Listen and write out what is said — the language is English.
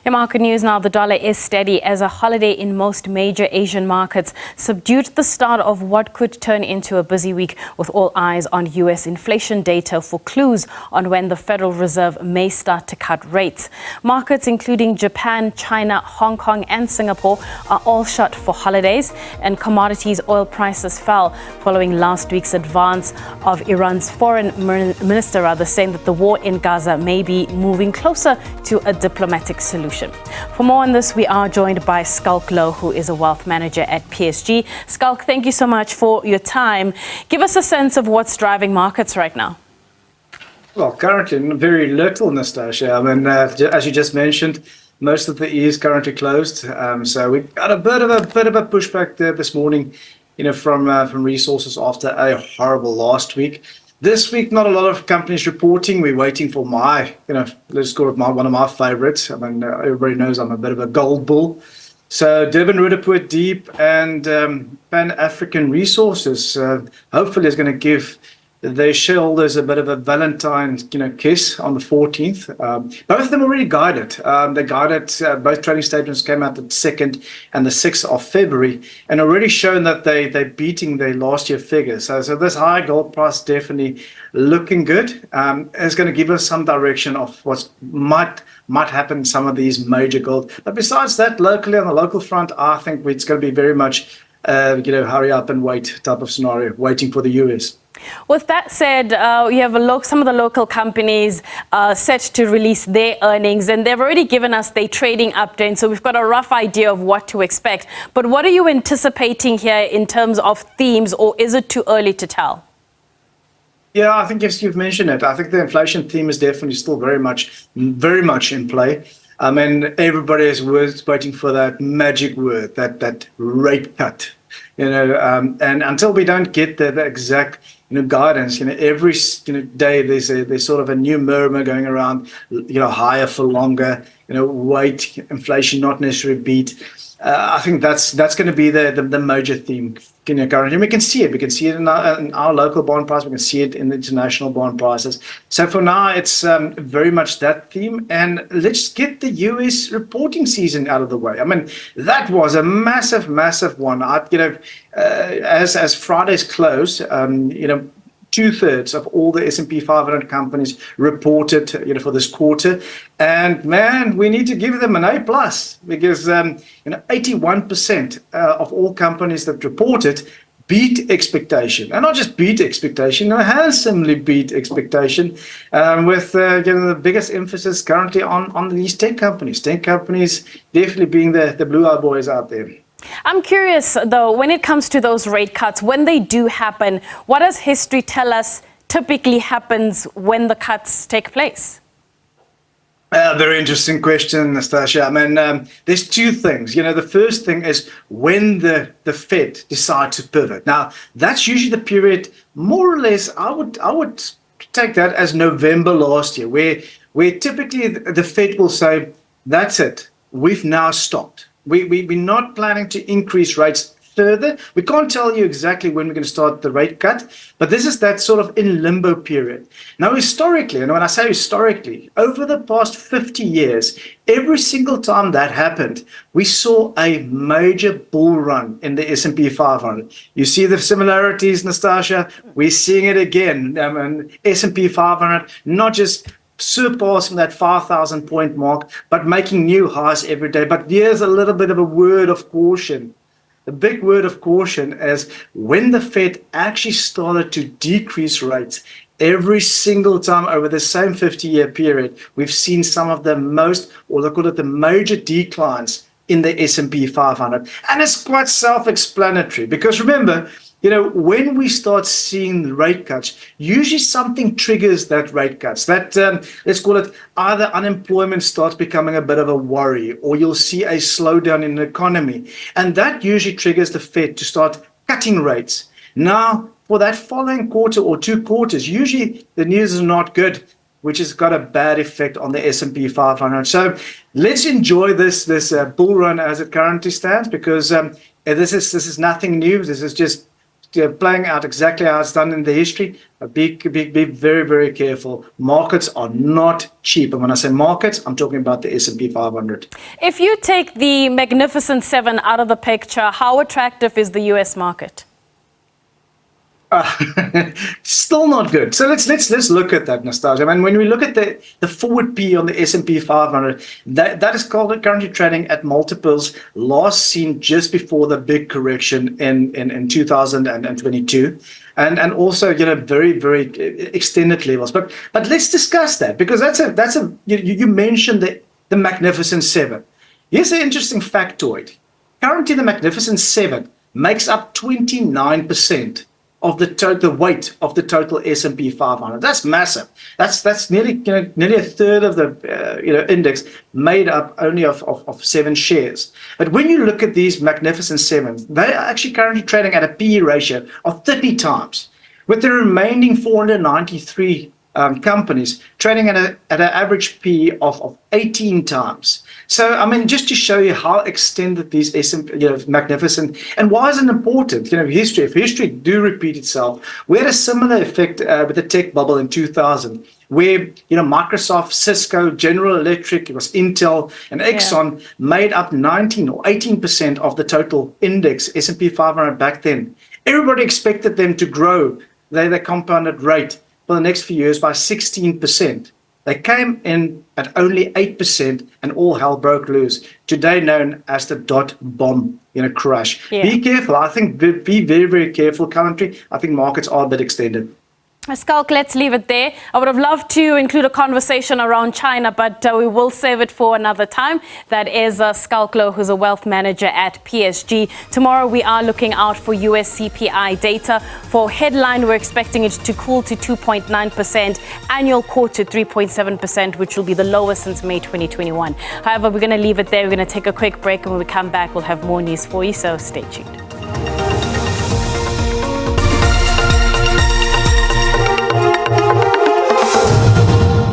In market news now, the dollar is steady as a holiday in most major Asian markets subdued the start of what could turn into a busy week, with all eyes on U.S. inflation data for clues on when the Federal Reserve may start to cut rates. Markets including Japan, China, Hong Kong and Singapore are all shut for holidays, and commodities oil prices fell following last week's advance of Iran's foreign minister saying that the war in Gaza may be moving closer to a diplomatic solution. For more on this, we are joined by Skulk Low, who is a wealth manager at PSG. Skulk, thank you so much for your time. Give us a sense of what's driving markets right now. Well, currently, very little, Nastasia. I mean, as you just mentioned, most of the E is currently closed. So we got a bit of a pushback there this morning, from resources after a horrible last week. This week, not a lot of companies reporting. We're waiting for let's call it one of my favorites. I mean, everybody knows I'm a bit of a gold bull. So Durban Roodepoort Deep and Pan-African Resources hopefully is going to give their shareholders a bit of a Valentine's kiss on the 14th. Both of them already guided. They guided, both trading statements came out the 2nd and the 6th of February and already shown that they're beating their last year figures. So this high gold price definitely looking good. It's going to give us some direction of what might happen in some of these major gold. But besides that, locally on the local front, I think it's going to be very much hurry up and wait type of scenario, waiting for the US. With that said, you have some of the local companies set to release their earnings, and they've already given us their trading update, so we've got a rough idea of what to expect. But what are you anticipating here in terms of themes, or is it too early to tell? Yeah, I think yes, you've mentioned it. I think the inflation theme is definitely still very much in play. I mean, everybody is waiting for that magic word, that rate cut. And until we don't get the exact guidance, every day there's sort of a new murmur going around, higher for longer, wait, inflation not necessarily beat. I think that's going to be the major theme currently. And we can see it. We can see it in our local bond price. We can see it in the international bond prices. So for now, it's very much that theme. And let's get the US reporting season out of the way. I mean, that was a massive one. As Friday's close, 2/3 of all the S&P 500 companies reported, for this quarter. And man, we need to give them an A+, because 81% of all companies that reported beat expectation, and not just beat expectation, handsomely beat expectation, with the biggest emphasis currently on these tech companies. Tech companies definitely being the blue-eye boys out there. I'm curious, though, when it comes to those rate cuts, when they do happen, what does history tell us typically happens when the cuts take place? Very interesting question, Nastasia. I mean, there's two things. The first thing is when the Fed decide to pivot. Now, that's usually the period, more or less, I would take that as November last year, where typically the Fed will say, that's it, we've now stopped. We're not planning to increase rates further. We can't tell you exactly when we're going to start the rate cut, but this is that sort of in limbo period. Now, historically, and when I say historically, over the past 50 years, every single time that happened, we saw a major bull run in the S&P 500. You see the similarities, Nastasia? We're seeing it again. S&P 500, not just surpassing that 5,000 point mark, but making new highs every day. But here's a little bit of a word of caution. The big word of caution is when the Fed actually started to decrease rates every single time over the same 50-year period, we've seen some of the most, or they call it the major declines in the S&P 500. And it's quite self-explanatory, because remember, when we start seeing rate cuts, usually something triggers that rate cuts. That, let's call it, either unemployment starts becoming a bit of a worry, or you'll see a slowdown in the economy. And that usually triggers the Fed to start cutting rates. Now, for that following quarter or 2 quarters, usually the news is not good, which has got a bad effect on the S&P 500. So let's enjoy this bull run as it currently stands, because this is nothing new. This is just playing out exactly how it's done in the history, be very, very careful. Markets are not cheap. And when I say markets, I'm talking about the S&P 500. If you take the Magnificent Seven out of the picture, how attractive is the US market? Still not good. So let's look at that, Nastasia. I mean, when we look at the forward P on the S&P 500, that is currently trading at multiples last seen just before the big correction in 2022, and also very, very extended levels. But let's discuss that, because that's a you mentioned the Magnificent Seven. Here's an interesting factoid. Currently, the Magnificent Seven makes up 29% of the total weight of the total S&P 500. That's massive. That's nearly a third of the index, made up only of 7 shares. But when you look at these Magnificent Sevens, they are actually currently trading at a PE ratio of 30 times, with the remaining 493 companies trading at an average PE of 18 times. So, I mean, just to show you how extended these Magnificent, and why is it important? History. If history do repeat itself, we had a similar effect with the tech bubble in 2000, where Microsoft, Cisco, General Electric, it was Intel, and Exxon made up 19 or 18% of the total index S&P 500 back then. Everybody expected them to grow their compounded rate for the next few years by 16%. They came in at only 8%, and all hell broke loose. Today known as the dot bomb crash. Yeah. Be careful. I think be very, very careful currently. I think markets are a bit extended. Skalk, let's leave it there. I would have loved to include a conversation around China, but we will save it for another time. That is Skalk Low, who's a wealth manager at PSG. Tomorrow, we are looking out for US CPI data. For headline, we're expecting it to cool to 2.9%, annual core to 3.7%, which will be the lowest since May 2021. However, we're going to leave it there. We're going to take a quick break, and when we come back, we'll have more news for you, so stay tuned.